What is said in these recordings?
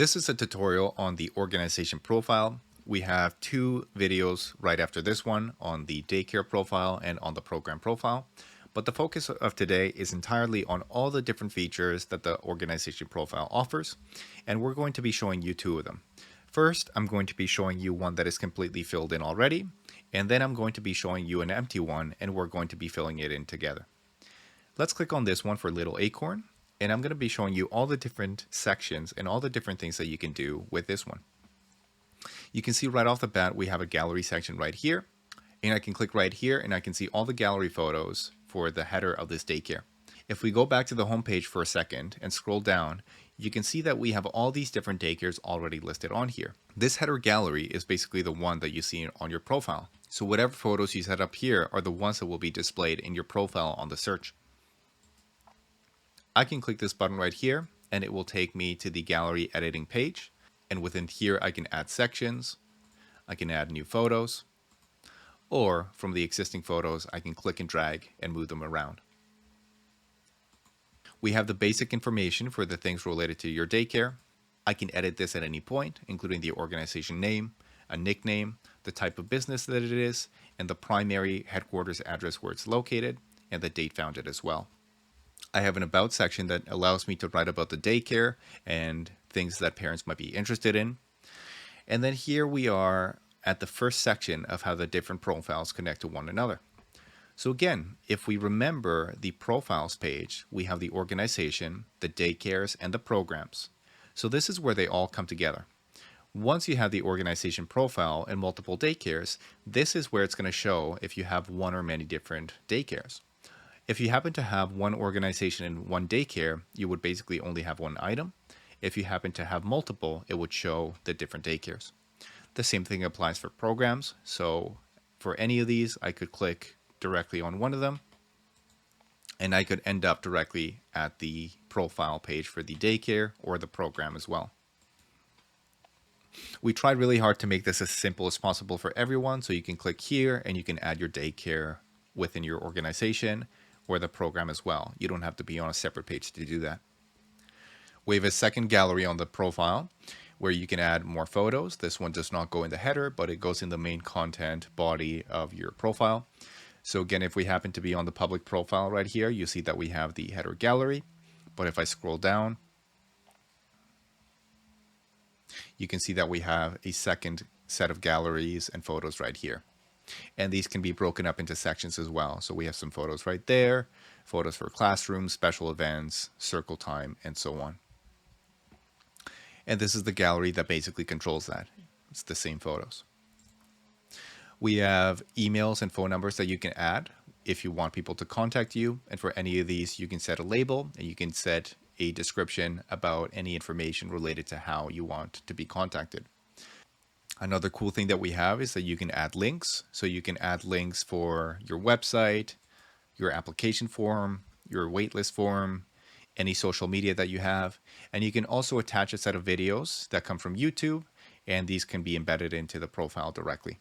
This is a tutorial on the organization profile. We have two videos right after this one on the daycare profile and on the program profile. But the focus of today is entirely on all the different features that the organization profile offers, and we're going to be showing you two of them. First, I'm going to be showing you one that is completely filled in already, and then I'm going to be showing you an empty one, and we're going to be filling it in together. Let's click on this one for Little Acorn, and I'm going to be showing you all the different sections and all the different things that you can do with this one. You can see right off the bat we have a gallery section right here, and I can click right here and I can see all the gallery photos for the header of this daycare. If we go back to the home page for a second and scroll down, you can see that we have all these different daycares already listed on here. This header gallery is basically the one that you see on your profile. So whatever photos you set up here are the ones that will be displayed in your profile on the search. I can click this button right here and it will take me to the gallery editing page. And within here, I can add sections, I can add new photos, or from the existing photos, I can click and drag and move them around. We have the basic information for the things related to your daycare. I can edit this at any point, including the organization name, a nickname, the type of business that it is, and the primary headquarters address where it's located, and the date founded as well. I have an about section that allows me to write about the daycare and things that parents might be interested in. And then here we are at the first section of how the different profiles connect to one another. So again, if we remember the profiles page, we have the organization, the daycares, and the programs. So this is where they all come together. Once you have the organization profile and multiple daycares, this is where it's going to show if you have one or many different daycares. If you happen to have one organization and one daycare, you would basically only have one item. If you happen to have multiple, it would show the different daycares. The same thing applies for programs. So for any of these, I could click directly on one of them, and I could end up directly at the profile page for the daycare or the program as well. We tried really hard to make this as simple as possible for everyone, so you can click here and you can add your daycare within your organization or the program as well. You don't have to be on a separate page to do that. We have a second gallery on the profile where you can add more photos. This one does not go in the header, but it goes in the main content body of your profile. So again, if we happen to be on the public profile right here, you see that we have the header gallery. But if I scroll down, you can see that we have a second set of galleries and photos right here. And these can be broken up into sections as well. So we have some photos right there, photos for classrooms, special events, circle time, and so on. And this is the gallery that basically controls that. It's the same photos. We have emails and phone numbers that you can add if you want people to contact you. And for any of these, you can set a label and you can set a description about any information related to how you want to be contacted. Another cool thing that we have is that you can add links. So you can add links for your website, your application form, your waitlist form, any social media that you have. And you can also attach a set of videos that come from YouTube, and these can be embedded into the profile directly.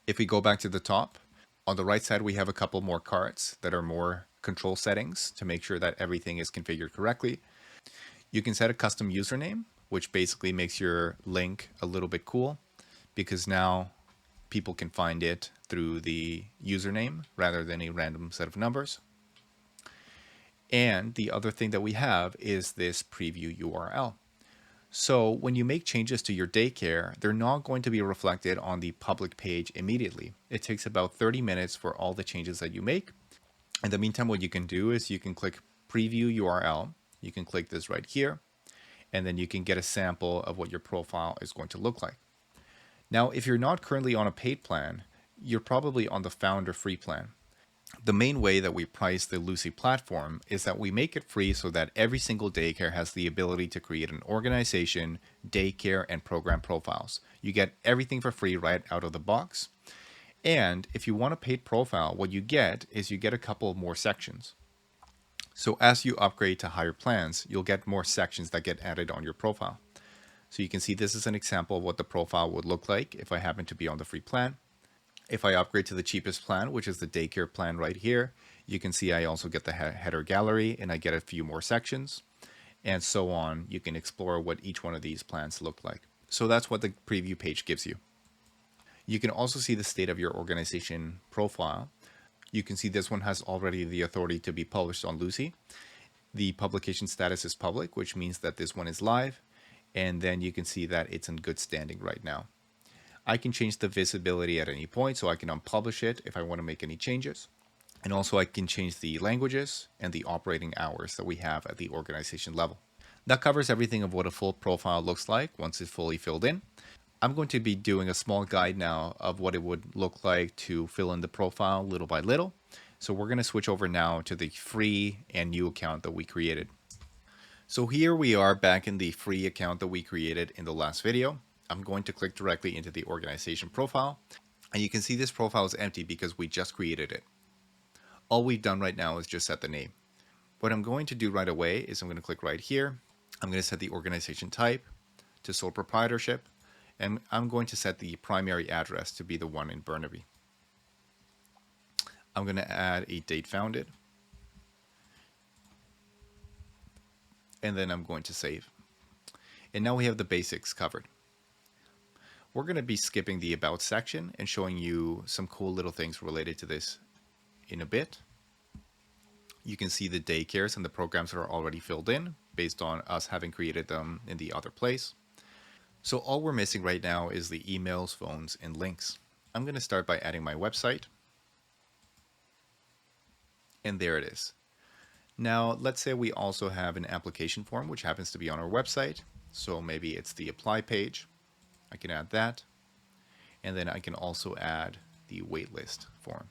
If we go back to the top, on the right side, we have a couple more cards that are more control settings to make sure that everything is configured correctly. You can set a custom username, which basically makes your link a little bit cool because now people can find it through the username rather than a random set of numbers. And the other thing that we have is this preview URL. So when you make changes to your daycare, they're not going to be reflected on the public page immediately. It takes about 30 minutes for all the changes that you make. In the meantime, what you can do is you can click preview URL. You can click this right here, and then you can get a sample of what your profile is going to look like. Now, if you're not currently on a paid plan, you're probably on the founder free plan. The main way that we price the Lucy platform is that we make it free so that every single daycare has the ability to create an organization, daycare, and program profiles. You get everything for free right out of the box. And if you want a paid profile, what you get is you get a couple more sections. So as you upgrade to higher plans, you'll get more sections that get added on your profile. So you can see this is an example of what the profile would look like if I happen to be on the free plan. If I upgrade to the cheapest plan, which is the daycare plan right here, you can see I also get the header gallery and I get a few more sections. and so on. You can explore what each one of these plans look like. So that's what the preview page gives you. You can also see the state of your organization profile. You can see this one has already the authority to be published on Lucy. The publication status is public, which means that this one is live. And then you can see that it's in good standing right now. I can change the visibility at any point, so I can unpublish it if I want to make any changes. And also I can change the languages and the operating hours that we have at the organization level. That covers everything of what a full profile looks like once it's fully filled in. I'm going to be doing a small guide now of what it would look like to fill in the profile little by little. So we're going to switch over now to the free and new account that we created. So here we are back in the free account that we created in the last video. I'm going to click directly into the organization profile. And you can see this profile is empty because we just created it. All we've done right now is just set the name. What I'm going to do right away is I'm going to click right here. I'm going to set the organization type to sole proprietorship. And I'm going to set the primary address to be the one in Burnaby. I'm going to add a date founded. And then I'm going to save. And now we have the basics covered. We're going to be skipping the About section and showing you some cool little things related to this in a bit. You can see the daycares and the programs that are already filled in based on us having created them in the other place. So all we're missing right now is the emails, phones, and links. I'm going to start by adding my website. And there it is. Now, let's say we also have an application form, which happens to be on our website. So maybe it's the apply page. I can add that. And then I can also add the waitlist form.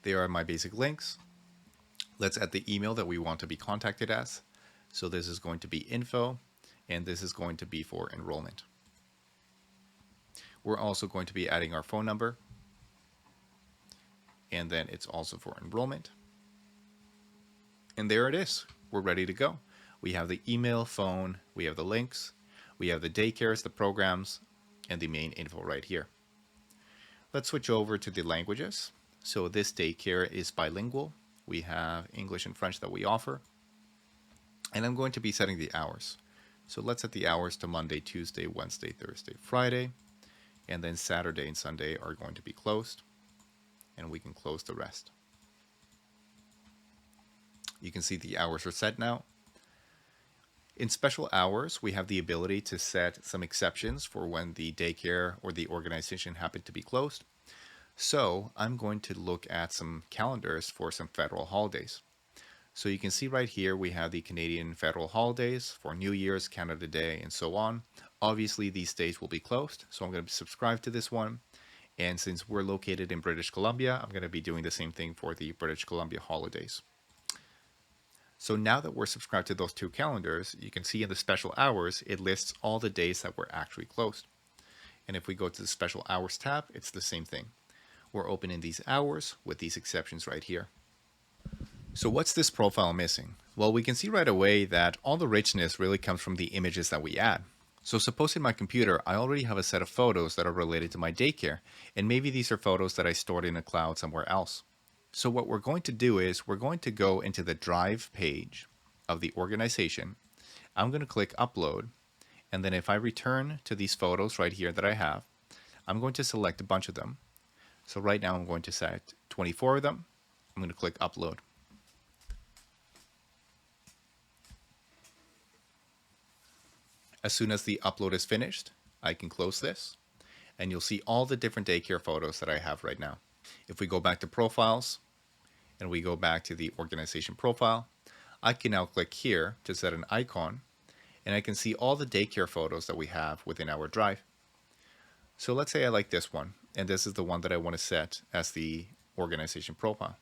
There are my basic links. Let's add the email that we want to be contacted as. So this is going to be info, and this is going to be for enrollment. We're also going to be adding our phone number, and then it's also for enrollment. And there it is. We're ready to go. We have the email, phone, we have the links, we have the daycares, the programs, and the main info right here. Let's switch over to the languages. So this daycare is bilingual. We have English and French that we offer. And I'm going to be setting the hours. So let's set the hours to Monday, Tuesday, Wednesday, Thursday, Friday. And then Saturday and Sunday are going to be closed. And we can close the rest. You can see the hours are set now. In special hours, we have the ability to set some exceptions for when the daycare or the organization happen to be closed. So I'm going to look at some calendars for some federal holidays. So you can see right here, we have the Canadian federal holidays for New Year's, Canada Day, and so on. Obviously, these days will be closed. So I'm going to subscribe to this one. And since we're located in British Columbia, I'm going to be doing the same thing for the British Columbia holidays. So now that we're subscribed to those two calendars, you can see in the special hours, it lists all the days that were actually closed. And if we go to the special hours tab, it's the same thing. We're opening these hours with these exceptions right here. So what's this profile missing? Well, we can see right away that all the richness really comes from the images that we add. So suppose in my computer, I already have a set of photos that are related to my daycare, and maybe these are photos that I stored in a cloud somewhere else. So what we're going to do is we're going to go into the Drive page of the organization. I'm going to click Upload, and then if I return to these photos right here that I have, I'm going to select a bunch of them. So right now I'm going to set 24 of them. I'm going to click Upload. As soon as the upload is finished, I can close this, and you'll see all the different daycare photos that I have right now. If we go back to Profiles, and we go back to the organization profile, I can now click here to set an icon, and I can see all the daycare photos that we have within our Drive. So let's say I like this one, and this is the one that I want to set as the organization profile.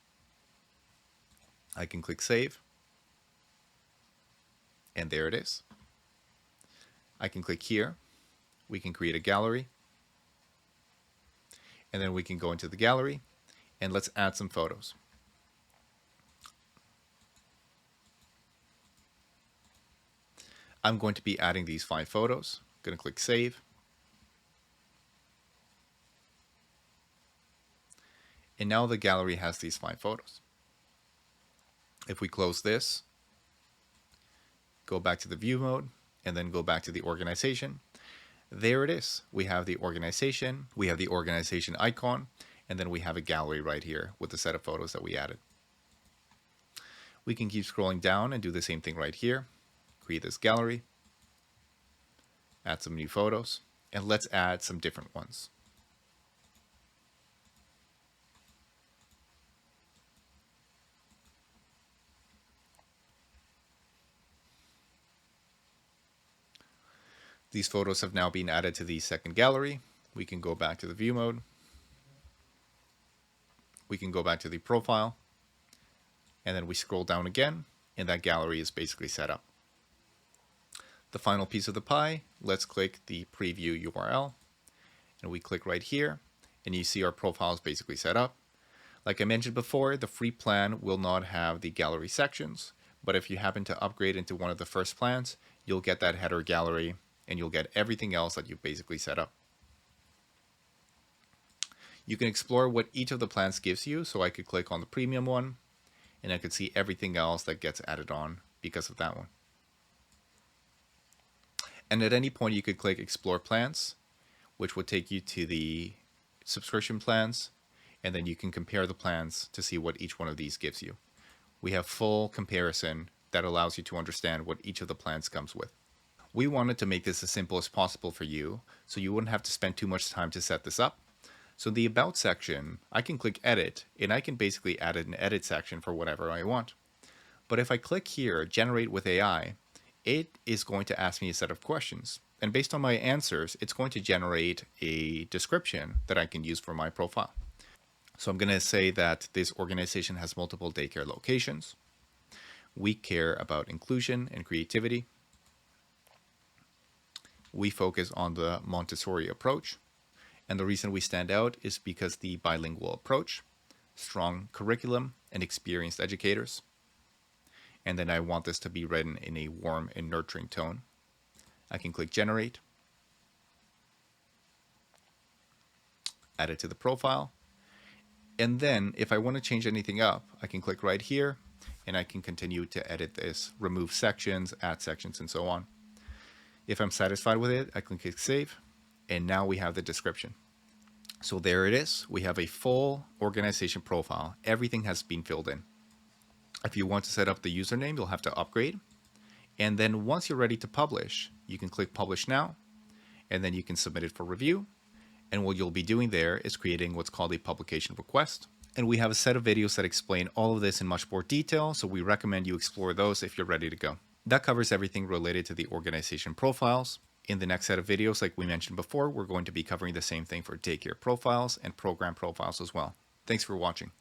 I can click Save, and there it is. I can click here. We can create a gallery, and then we can go into the gallery, and let's add some photos. I'm going to be adding these 5 photos. I'm going to click Save. And now the gallery has these 5 photos. If we close this, go back to the view mode, and then go back to the organization, there it is. We have the organization icon, and then we have a gallery right here with the set of photos that we added. We can keep scrolling down and do the same thing right here. Create this gallery, add some new photos, and let's add some different ones. These photos have now been added to the second gallery. We can go back to the view mode. We can go back to the profile, and then we scroll down again, and that gallery is basically set up. The final piece of the pie, let's click the preview URL, and we click right here, and you see our profile is basically set up. Like I mentioned before, the free plan will not have the gallery sections, but if you happen to upgrade into one of the first plans, you'll get that header gallery, and you'll get everything else that you've basically set up. You can explore what each of the plans gives you, so I could click on the premium one, and I could see everything else that gets added on because of that one. And at any point you could click explore plans, which would take you to the subscription plans, and then you can compare the plans to see what each one of these gives you. We have full comparison that allows you to understand what each of the plans comes with. We wanted to make this as simple as possible for you, so you wouldn't have to spend too much time to set this up. So in the About section, I can click Edit, and I can basically add an edit section for whatever I want. But if I click here, Generate with AI, it is going to ask me a set of questions. And based on my answers, it's going to generate a description that I can use for my profile. So I'm going to say that this organization has multiple daycare locations. We care about inclusion and creativity. We focus on the Montessori approach. And the reason we stand out is because the bilingual approach, strong curriculum, and experienced educators. And then I want this to be written in a warm and nurturing tone. I can click Generate, add it to the profile. And then if I want to change anything up, I can click right here, and I can continue to edit this, remove sections, add sections, and so on. If I'm satisfied with it, I can click Save, and now we have the description. So there it is. We have a full organization profile. Everything has been filled in. If you want to set up the username, you'll have to upgrade. And then once you're ready to publish, you can click Publish Now, and then you can submit it for review. And what you'll be doing there is creating what's called a publication request. And we have a set of videos that explain all of this in much more detail, so we recommend you explore those if you're ready to go. That covers everything related to the organization profiles. In the next set of videos, like we mentioned before, we're going to be covering the same thing for daycare profiles and program profiles as well. Thanks for watching.